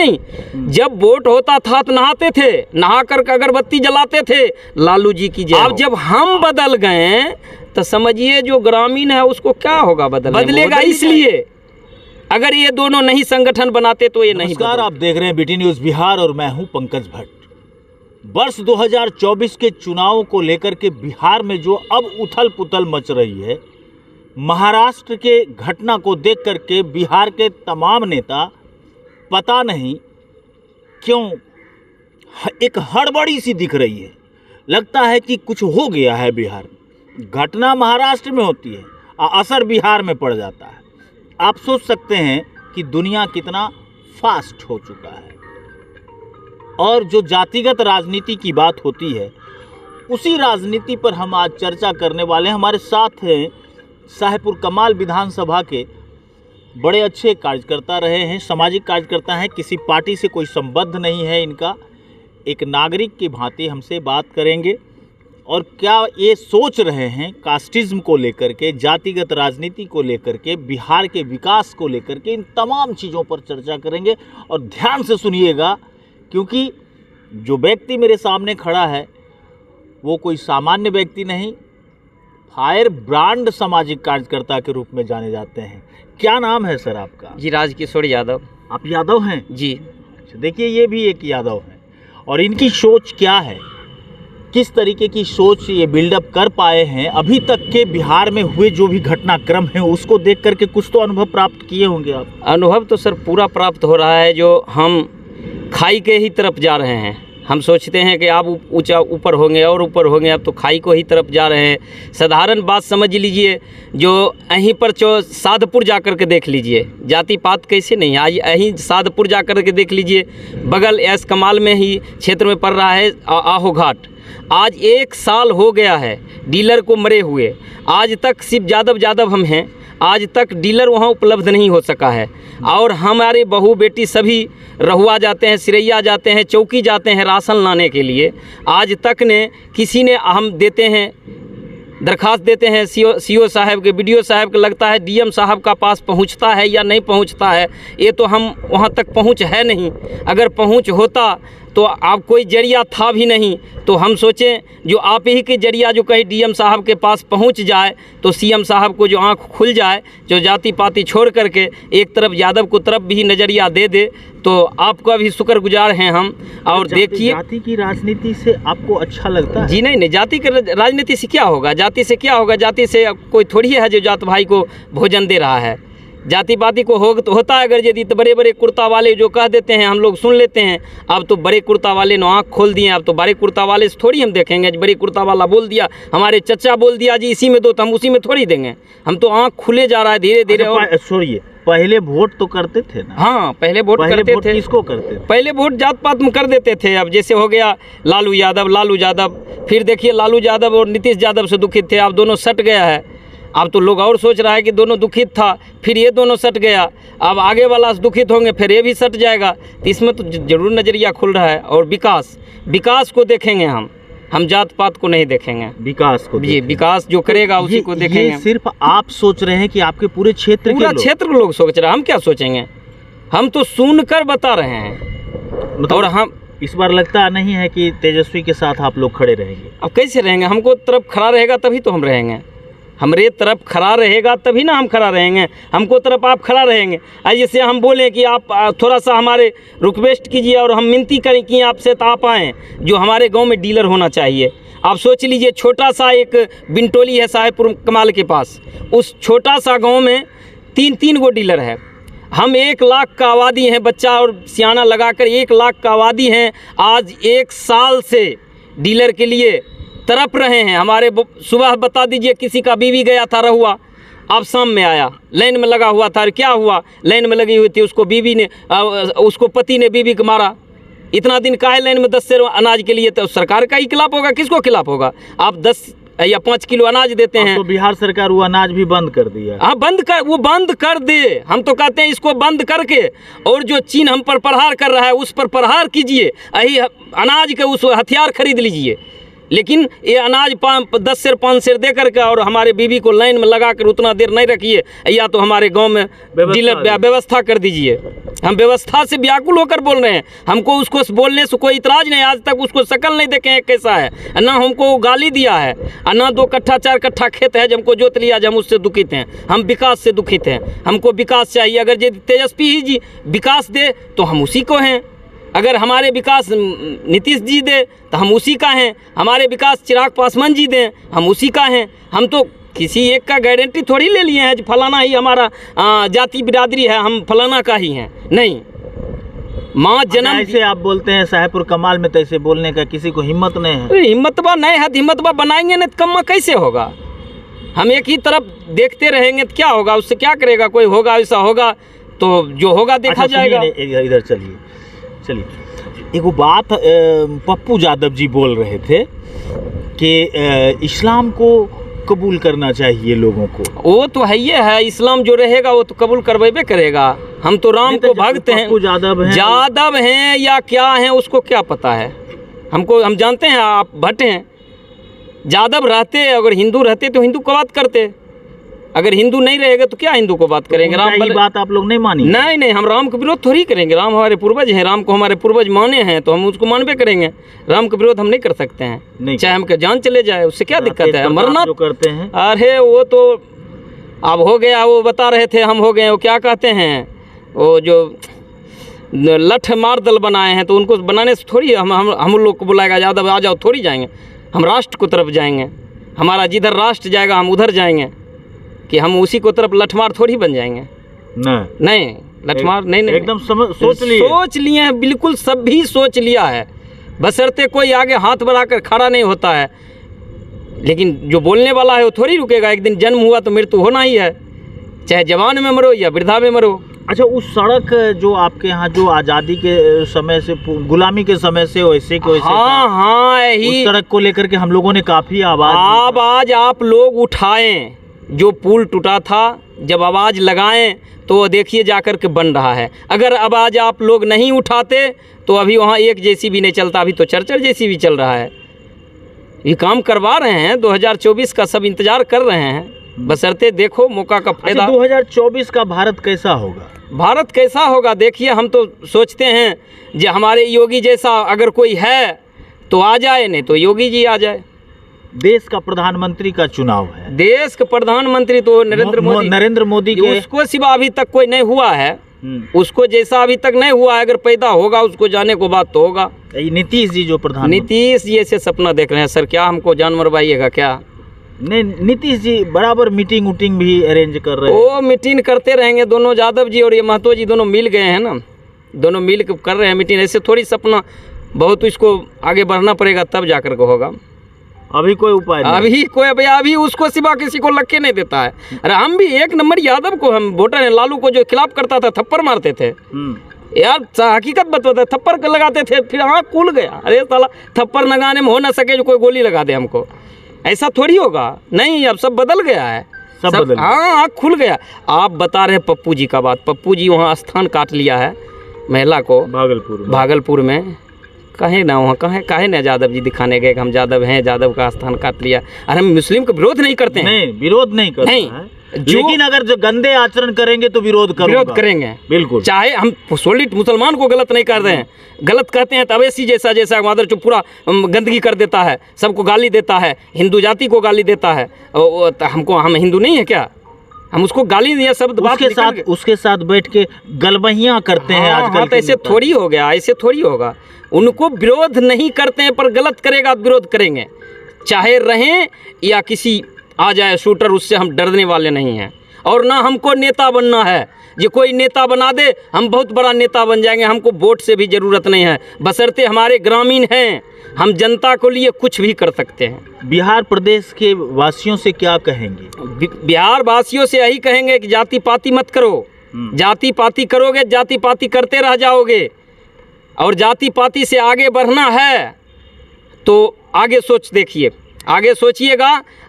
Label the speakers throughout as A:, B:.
A: नहीं? जब वोट होता था तो नहाते थे, नहा कर अगरबत्ती जलाते थे, लालू जी की जय। अब जब हम बदल गए तो समझिए जो ग्रामीण है उसको क्या होगा, बदलेगा। इसलिए अगर ये दोनों नहीं संगठन बनाते तो ये नहीं।
B: नमस्कार, आप देख रहे हैं बीटी न्यूज़ बिहार और मैं हूं पंकज भट्ट। वर्ष 2024 के चुनाव को लेकर के बिहार में जो अब उथल पुथल मच रही है, महाराष्ट्र के घटना को देख करके बिहार के तमाम नेता पता नहीं क्यों एक हड़बड़ी सी दिख रही है। लगता है कि कुछ हो गया है बिहार में। घटना महाराष्ट्र में होती है, असर बिहार में पड़ जाता है। आप सोच सकते हैं कि दुनिया कितना फास्ट हो चुका है। और जो जातिगत राजनीति की बात होती है, उसी राजनीति पर हम आज चर्चा करने वाले हैं। हमारे साथ हैं शाहपुर कमाल विधानसभा के बड़े अच्छे कार्यकर्ता रहे हैं, सामाजिक कार्यकर्ता हैं, किसी पार्टी से कोई संबंध नहीं है इनका। एक नागरिक की भांति हमसे बात करेंगे और क्या ये सोच रहे हैं कास्टिज्म को लेकर के, जातिगत राजनीति को लेकर के, बिहार के विकास को लेकर के, इन तमाम चीज़ों पर चर्चा करेंगे। और ध्यान से सुनिएगा, क्योंकि जो व्यक्ति मेरे सामने खड़ा है वो कोई सामान्य व्यक्ति नहीं, फायर ब्रांड सामाजिक कार्यकर्ता के रूप में जाने जाते हैं। क्या नाम है सर आपका?
A: जी, राजकिशोर यादव।
B: आप यादव हैं
A: जी?
B: अच्छा, देखिए ये भी एक यादव है। और इनकी सोच क्या है, किस तरीके की सोच ये बिल्डअप कर पाए हैं अभी तक के बिहार में हुए जो भी घटनाक्रम है, उसको देख करके कुछ तो अनुभव प्राप्त किए होंगे आप।
A: अनुभव तो सर पूरा प्राप्त हो रहा है। जो हम खाई के ही तरफ जा रहे हैं, हम सोचते हैं कि आप ऊंचा ऊपर होंगे और ऊपर होंगे, अब तो खाई को ही तरफ जा रहे हैं। साधारण बात समझ लीजिए, जो यहीं पर साधपुर जा कर के देख लीजिए, जाति पात कैसे नहीं है। आज यहीं साधपुर जा कर के देख लीजिए, बगल एस कमाल में ही क्षेत्र में पड़ रहा है आहो घाट। आज 1 साल हो गया है डीलर को मरे हुए, आज तक सिर्फ जादव हम हैं, आज तक डीलर वहाँ उपलब्ध नहीं हो सका है। और हमारे बहू बेटी सभी रहुआ जाते हैं, सिरैया जाते हैं, चौकी जाते हैं राशन लाने के लिए। आज तक ने किसी ने हम देते हैं, दरखास्त देते हैं सीओ साहब के, बीडीओ साहब के, लगता है डीएम साहब का पास पहुंचता है या नहीं पहुंचता है, ये तो हम वहां तक पहुंच है नहीं। अगर पहुंच होता तो आप कोई जरिया था भी नहीं, तो हम सोचें जो आप ही के जरिया जो कहीं डीएम साहब के पास पहुंच जाए तो सीएम साहब को जो आंख खुल जाए, जो जाति पाति छोड़ करके एक तरफ यादव को तरफ भी नज़रिया दे दे, तो आपका भी शुक्रगुजार हैं हम। और देखिए,
B: जाति की राजनीति से आपको अच्छा लगता है?
A: जी नहीं, जाति की राजनीति से क्या होगा, जाति से क्या होगा। जाति से कोई थोड़ी है जो जात भाई को भोजन दे रहा है। जाति पाति को होता है अगर यदि, तो बड़े बड़े कुर्ता वाले जो कह देते हैं हम लोग सुन लेते हैं। अब तो बड़े कुर्ता वाले ने आँख खोल दिए, अब तो बड़े कुर्ता वाले से थोड़ी हम देखेंगे। बड़े कुर्ता वाला बोल दिया, हमारे चचा बोल दिया जी इसी में दो, तो हम उसी में थोड़ी देंगे। हम तो आँख खुले जा रहा है धीरे धीरे। और
B: छोड़िए, पहले वोट तो करते थे ना?
A: हाँ, पहले वोट करते थे।
B: किसको करते थे?
A: पहले वोट जात पात में कर देते थे। अब जैसे हो गया लालू यादव, फिर देखिए लालू यादव और नीतीश यादव से दुखित थे, अब दोनों सट गया है। अब तो लोग और सोच रहा है कि दोनों दुखित था, फिर ये दोनों सट गया, अब आगे वाला दुखित होंगे, फिर ये भी सट जाएगा। तो इसमें तो जरूर नज़रिया खुल रहा है। और विकास को देखेंगे हम जात पात को नहीं देखेंगे।
B: विकास को
A: जी, विकास जो करेगा उसी को देखेंगे।
B: ये सिर्फ आप सोच रहे हैं कि आपके पूरे क्षेत्र
A: के लोग सोच रहे हैं? हम क्या सोचेंगे, हम तो सुनकर बता रहे हैं।
B: मतलब और हम इस बार लगता नहीं है कि तेजस्वी के साथ आप लोग खड़े रहेंगे?
A: अब कैसे रहेंगे, हमको तरफ खड़ा रहेगा तभी तो हम रहेंगे। हमरे तरफ खड़ा रहेगा तभी ना हम खड़ा रहेंगे, हमको तरफ आप खड़ा रहेंगे। जैसे हम बोलें कि आप थोड़ा सा हमारे रिक्वेस्ट कीजिए और हम मिनती करें कि आपसे तो आप आएँ, जो हमारे गांव में डीलर होना चाहिए। आप सोच लीजिए, छोटा सा एक बिंटोली है शाहपुर कमाल के पास, उस छोटा सा गांव में 3 गो डीलर है। हम 1 लाख का आबादी हैं, बच्चा और सियाना लगाकर 1 लाख का आबादी हैं। आज 1 साल से डीलर के लिए तरफ रहे हैं। हमारे सुबह बता दीजिए किसी का बीवी गया था रहुआ, अब शाम में आया, लाइन में लगा हुआ था। क्या हुआ, लाइन में लगी हुई थी, उसको पति ने बीवी को मारा। इतना दिन काहे लाइन में 10 सेर अनाज के लिए? तो सरकार का ही खिलाफ होगा, किसको खिलाफ होगा? आप 10 या 5 किलो अनाज देते हैं।
B: तो बिहार सरकार वो अनाज भी बंद कर दिया।
A: हाँ, वो बंद कर दे। हम तो कहते हैं इसको बंद करके, और जो चीन हम पर प्रहार कर रहा है उस पर प्रहार कीजिए। यही अनाज के उस हथियार खरीद लीजिए। लेकिन ये अनाज 10 सेर 5 सेर दे करके और हमारे बीवी को लाइन में लगा कर उतना देर नहीं रखिए, या तो हमारे गांव में व्यवस्था कर दीजिए। हम व्यवस्था से व्याकुल होकर बोल रहे हैं। हमको उसको बोलने से कोई इतराज़ नहीं, आज तक उसको शकल नहीं देखे हैं कैसा है, ना हमको गाली दिया है, ना 2 कट्ठा 4 कट्ठा खेत है जब हमको जोत लिया, जब हम उससे दुखित हैं। हम विकास से दुखित हैं, हमको विकास चाहिए। अगर यदि तेजस्वी ही जी विकास दे तो हम उसी को हैं, अगर हमारे विकास नीतीश जी दे तो हम उसी का हैं, हमारे विकास चिराग पासवान जी दें हम उसी का हैं। हम तो किसी एक का गारंटी थोड़ी ले लिए हैं फलाना ही हमारा जाति बिरादरी है, हम फलाना का ही हैं, नहीं। माँ जन्म
B: ऐसे आप बोलते हैं साहेबपुर कमाल में, तो ऐसे बोलने का किसी को हिम्मत नहीं है।
A: हिम्मतबा नहीं है, हिम्मतबा बनाएंगे नहीं तो कम्मा कैसे होगा। हम एक ही तरफ देखते रहेंगे तो क्या होगा, उससे क्या करेगा कोई। होगा ऐसा होगा तो जो होगा देखा जाएगा।
B: इधर चलिए एक बात पप्पू यादव जी बोल रहे थे कि इस्लाम को कबूल करना चाहिए लोगों को। वो
A: तो है, ये है इस्लाम जो रहेगा वो तो कबूल करवेबे करेगा। हम तो राम को भक्त हैं, यादव हैं या क्या हैं उसको क्या पता है हमको। हम जानते हैं आप भट्ट हैं, यादव रहते अगर हिंदू रहते तो हिंदू को बात करते, अगर हिंदू नहीं रहेगा तो क्या हिंदू को बात करेंगे। राम की
B: बात आप लोग नहीं मानी?
A: नहीं, हम राम का विरोध थोड़ी करेंगे। राम हमारे पूर्वज हैं, राम को हमारे पूर्वज माने हैं तो हम उसको मानबे करेंगे। राम का विरोध हम नहीं कर सकते हैं, चाहे हमके जान चले जाए, उससे क्या दिक्कत है। मरना
B: करते हैं,
A: अरे वो तो अब हो गया। वो बता रहे थे हम हो गए, वो क्या कहते हैं, वो जो लठ मार दल बनाए हैं तो उनको बनाने से थोड़ी हम लोग को बुलाएगा यादव आ जाओ, थोड़ी जाएंगे। हम राष्ट्र को तरफ जाएंगे, हमारा जिधर राष्ट्र जाएगा हम उधर जाएंगे, कि हम उसी को तरफ लठमार थोड़ी बन जाएंगे। नहीं लठमार नहीं, एकदम सोच लिए हैं, बिल्कुल सभी सोच लिया है, बशर्ते कोई आगे हाथ बढ़ाकर खड़ा नहीं होता है। लेकिन जो बोलने वाला है वो थोड़ी रुकेगा। एक दिन जन्म हुआ तो मृत्यु होना ही है, चाहे जवान में मरो या वृद्धा में मरो।
B: अच्छा, उस सड़क जो आपके यहाँ जो आज़ादी के समय से गुलामी के समय से वैसे के वैसे,
A: हाँ यही
B: उस सड़क को लेकर के हम लोगों ने काफ़ी
A: आवाज़ आप लोग उठाएं। जो पुल टूटा था जब आवाज़ लगाएं तो देखिए जाकर के बन रहा है। अगर आवाज़ आप लोग नहीं उठाते तो अभी वहाँ एक जेसीबी नहीं चलता, अभी तो 4 जेसीबी चल रहा है। ये काम करवा रहे हैं, 2024 का सब इंतज़ार कर रहे हैं, बशर्ते देखो मौका का फायदा।
B: 2024 का भारत कैसा होगा?
A: भारत कैसा होगा देखिए, हम तो सोचते हैं जो हमारे योगी जैसा अगर कोई है तो आ जाए, नहीं तो योगी जी आ जाए।
B: देश का प्रधानमंत्री का चुनाव है,
A: देश का प्रधानमंत्री तो नरेंद्र मोदी के, उसको सिवा अभी तक कोई नहीं हुआ है। उसको जैसा अभी तक नहीं हुआ है, अगर पैदा होगा उसको जाने को बात तो होगा।
B: नीतीश जी जो प्रधान,
A: नीतीश जी ऐसे सपना देख रहे हैं सर, क्या हमको जान मरवाइएगा क्या?
B: नहीं, नीतीश जी बराबर मीटिंग उटिंग भी अरेंज कर रहे हैं।
A: वो मीटिंग करते रहेंगे, दोनों यादव जी और ये महतो जी दोनों मिल गए हैं ना, दोनों मिल के कर रहे हैं मीटिंग। ऐसे थोड़ी सपना, बहुत इसको आगे बढ़ना पड़ेगा तब जाकर के होगा।
B: अभी कोई उपाय नहीं,
A: अभी कोई भैया अभी उसको सिवा किसी को लग के नहीं देता है। अरे हम भी 1 नंबर यादव को, हम वोटर हैं, लालू को जो खिलाफ करता था थप्पड़ मारते थे यार, हकीकत बताते, थप्पड़ लगाते थे फिर आँख खुल गया। अरे साला थप्पड़ लगाने में हो ना सके जो कोई गोली लगा दे हमको, ऐसा थोड़ी होगा। नहीं, अब सब बदल गया है, सब बदल, हाँ आँख खुल गया। आप बता रहे पप्पू जी का बात, पप्पू जी वहाँ स्थान काट लिया है महिला को भागलपुर में। कहे ना वहाँ काहे ना यादव जी दिखाने गए कि हम यादव हैं, यादव का स्थान काट लिया। अरे हम मुस्लिम का विरोध नहीं करते हैं,
B: नहीं विरोध नहीं करते हैं, लेकिन अगर जो गंदे आचरण करेंगे तो विरोध
A: करेंगे बिल्कुल। चाहे हम सोलिड मुसलमान को गलत नहीं कर रहे हैं, गलत कहते हैं तब ऐसी जैसा मादर जो पूरा गंदगी कर देता है, सबको गाली देता है, हिंदू जाति को गाली देता है, हमको, हम हिंदू नहीं है क्या? हम उसको गाली दिया शब्द
B: उसके साथ बैठ के गलबहियाँ करते हैं आजकल।
A: तो ऐसे थोड़ी हो गया, ऐसे थोड़ी होगा। उनको विरोध नहीं करते हैं, पर गलत करेगा विरोध करेंगे, चाहे रहें या किसी आ जाए शूटर, उससे हम डरने वाले नहीं हैं। और ना हमको नेता बनना है, जो कोई नेता बना दे हम बहुत बड़ा नेता बन जाएंगे, हमको वोट से भी ज़रूरत नहीं है, बशर्ते हमारे ग्रामीण हैं, हम जनता को लिए कुछ भी कर सकते हैं।
B: बिहार प्रदेश के वासियों से क्या कहेंगे?
A: बिहार वासियों से यही कहेंगे कि जाति पाति मत करो। जाति पाति करोगे, जाति पाति करते रह जाओगे, और जाति पाति से आगे बढ़ना है तो आगे देखिए, आगे सोचिएगा।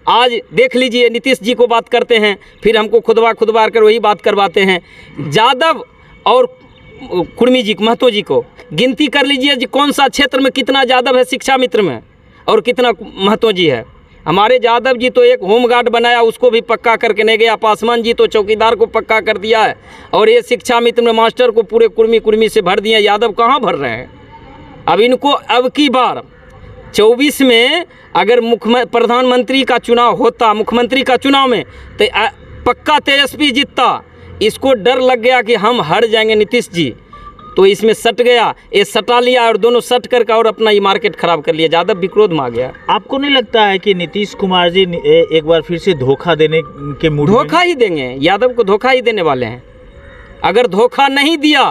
A: आज देख लीजिए, नीतीश जी को बात करते हैं, फिर हमको खुदवा कर वही बात करवाते हैं। यादव और कुर्मी जी, महतो जी को गिनती कर लीजिए जी, कौन सा क्षेत्र में कितना यादव है शिक्षा मित्र में। और कितना महतो जी है। हमारे यादव जी तो एक होमगार्ड बनाया, उसको भी पक्का करके नहीं गया। पासवान जी तो चौकीदार को पक्का कर दिया है, और ये शिक्षा मित्र में मास्टर को पूरे कुर्मी से भर दिए। यादव कहाँ भर रहे हैं? अब इनको अब की बार 24 में अगर प्रधानमंत्री का चुनाव होता, मुख्यमंत्री का चुनाव में, तो पक्का तेजस्वी जीतता। इसको डर लग गया कि हम हार जाएंगे नीतीश जी, तो इसमें सट गया, ये सटा लिया और दोनों सट करके और अपना ये मार्केट खराब कर लिया। यादव भी क्रोध में आ गया।
B: आपको नहीं लगता है कि नीतीश कुमार जी एक बार फिर से धोखा देने के मूड में?
A: धोखा ही देंगे, यादव को धोखा ही देने वाले हैं। अगर धोखा नहीं दिया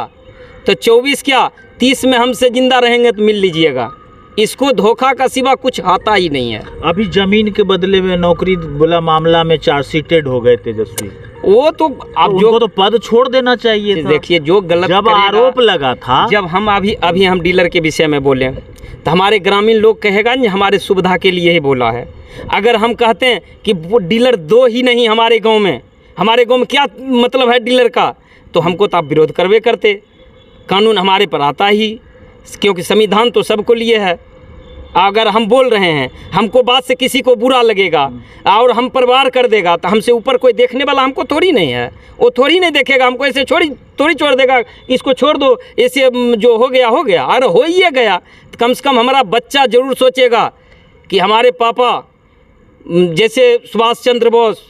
A: तो 24 क्या 30 में हमसे जिंदा रहेंगे तो मिल लीजिएगा। इसको धोखा का सिवा कुछ आता ही नहीं है।
B: अभी जमीन के बदले में नौकरी बोला मामला में चार्जशीटेड हो गए तेजस्वी।
A: वो तो
B: अब जो तो पद छोड़ देना चाहिए था।
A: देखिए जो गलत
B: जब आरोप लगा था,
A: जब हम अभी हम डीलर के विषय में बोले तो हमारे ग्रामीण लोग कहेगा नहीं हमारे सुविधा के लिए ही बोला है। अगर हम कहते हैं कि वो डीलर 2 ही नहीं हमारे गांव में क्या मतलब है डीलर का, तो हमको तो आप विरोध करवे करते। कानून हमारे पर आता ही, क्योंकि संविधान तो सबको लिए है। अगर हम बोल रहे हैं, हमको बात से किसी को बुरा लगेगा और हम परिवार कर देगा, तो हमसे ऊपर कोई देखने वाला हमको थोड़ी नहीं है। वो थोड़ी नहीं देखेगा हमको, ऐसे थोड़ी छोड़ देगा, इसको छोड़ दो, ऐसे जो हो गया। अरे हो ही गया तो कम से कम हमारा बच्चा जरूर सोचेगा कि हमारे पापा जैसे सुभाष चंद्र बोस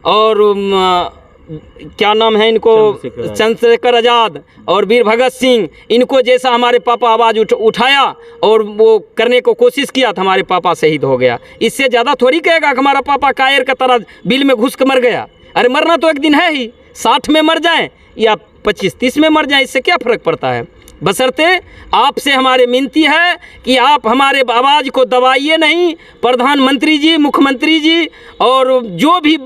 A: और क्या नाम है इनको, चंद्रशेखर आज़ाद और वीर भगत सिंह, इनको जैसा हमारे पापा आवाज़ उठाया और वो करने को कोशिश किया तो हमारे पापा शहीद हो गया। इससे ज़्यादा थोड़ी कहेगा कि हमारा पापा कायर का तरह बिल में घुस कर मर गया। अरे मरना तो एक दिन है ही, 60 में मर जाएं या 25-30 में मर जाएं, इससे क्या फ़र्क पड़ता है। बशर्ते आपसे हमारे विनती है कि आप हमारे आवाज़ को दबाइए नहीं। प्रधानमंत्री जी, मुख्यमंत्री जी और जो भी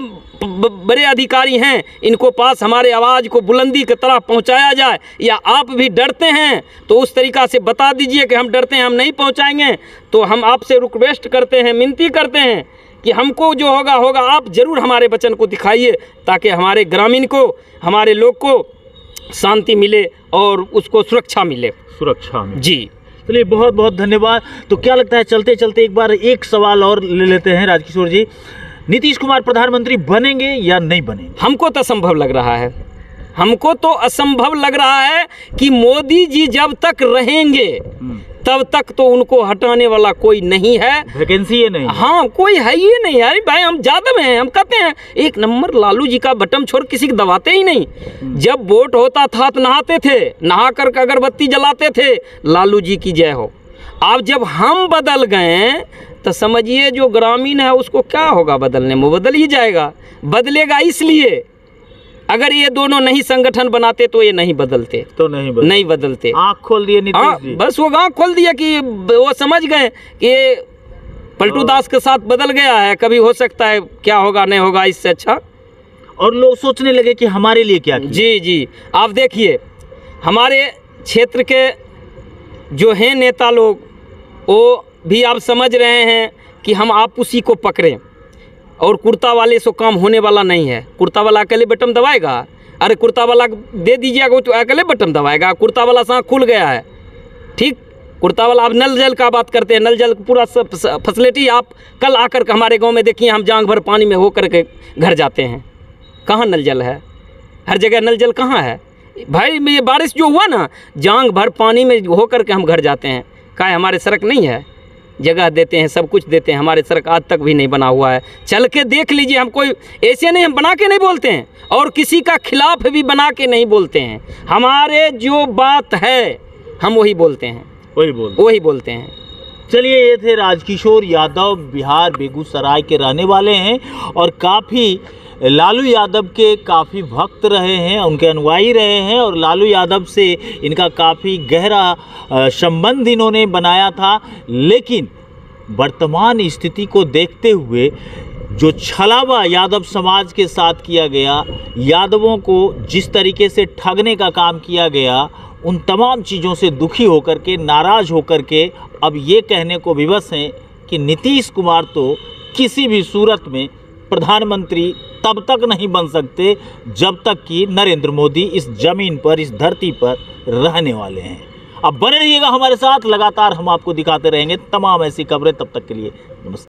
A: बड़े अधिकारी हैं, इनको पास हमारे आवाज़ को बुलंदी की तरह पहुंचाया जाए। या आप भी डरते हैं तो उस तरीक़ा से बता दीजिए कि हम डरते हैं, हम नहीं पहुंचाएंगे। तो हम आपसे रिक्वेस्ट करते हैं, विनती करते हैं कि हमको जो होगा आप ज़रूर हमारे वचन को दिखाइए, ताकि हमारे ग्रामीण को, हमारे लोग को शांति मिले और उसको सुरक्षा मिले। जी
B: चलिए, बहुत बहुत धन्यवाद। तो क्या लगता है, चलते चलते एक बार एक सवाल और ले लेते हैं राजकिशोर जी। नीतीश कुमार प्रधानमंत्री बनेंगे या नहीं बनेंगे?
A: हमको तो असंभव लग रहा है। हमको तो असंभव लग रहा है कि मोदी जी जब तक रहेंगे तब तक तो उनको हटाने वाला कोई नहीं है।
B: वैकेंसी ये नहीं,
A: हाँ कोई है ही नहीं। अरे भाई हम यादव हैं, हम कहते हैं 1 नंबर लालू जी का बटन छोड़ किसी को दबाते ही नहीं। जब वोट होता था तो नहाते थे, नहा कर अगरबत्ती जलाते थे, लालू जी की जय हो। अब जब हम बदल गए तो समझिए जो ग्रामीण है उसको क्या होगा, बदलने में बदल ही जाएगा। बदलेगा इसलिए अगर ये दोनों नहीं संगठन बनाते तो ये नहीं बदलते,
B: तो नहीं
A: बदलते।
B: आँख खोल दिए नीतीश जी।
A: बस वो आँख खोल दिया कि वो समझ गए कि पलटू दास के साथ बदल गया है, कभी हो सकता है क्या होगा नहीं होगा इससे अच्छा।
B: और लोग सोचने लगे कि हमारे लिए क्या किया।
A: जी आप देखिए हमारे क्षेत्र के जो हैं नेता लोग, वो भी आप समझ रहे हैं कि हम आप उसी को पकड़ें, और कुर्ता वाले से काम होने वाला नहीं है। कुर्ता वाला अकेले बटन दबाएगा? अरे कुर्ता वाला दे दीजिएगा तो अकेले बटन दबाएगा। कुर्ता वाला से खुल गया है, ठीक। कुर्ता वाला, अब नल जल का बात करते हैं, नल जल पूरा फैसिलिटी आप कल आकर के हमारे गांव में देखिए, हम जांग भर पानी में होकर के घर जाते हैं। कहाँ नल जल है? हर जगह नल जल कहाँ है भाई? ये बारिश जो हुआ ना, जांग भर पानी में होकर के हम घर जाते हैं। क्या हमारे सड़क नहीं है? जगह देते हैं, सब कुछ देते हैं, हमारे सड़क आज तक भी नहीं बना हुआ है। चल के देख लीजिए। हम कोई ऐसे नहीं, हम बना के नहीं बोलते हैं और किसी का खिलाफ भी बना के नहीं बोलते हैं। हमारे जो बात है हम वही बोलते हैं, वही बोलते हैं।
B: चलिए, ये थे राजकिशोर यादव, बिहार बेगूसराय के रहने वाले हैं और काफ़ी लालू यादव के काफ़ी भक्त रहे हैं, उनके अनुयायी रहे हैं और लालू यादव से इनका काफ़ी गहरा संबंध इन्होंने बनाया था। लेकिन वर्तमान स्थिति को देखते हुए जो छलावा यादव समाज के साथ किया गया, यादवों को जिस तरीके से ठगने का काम किया गया, उन तमाम चीज़ों से दुखी होकर के, नाराज़ होकर के अब ये कहने को विवश हैं कि नीतीश कुमार तो किसी भी सूरत में प्रधानमंत्री तब तक नहीं बन सकते जब तक कि नरेंद्र मोदी इस ज़मीन पर, इस धरती पर रहने वाले हैं। अब बने रहिएगा हमारे साथ, लगातार हम आपको दिखाते रहेंगे तमाम ऐसी खबरें। तब तक के लिए नमस्कार।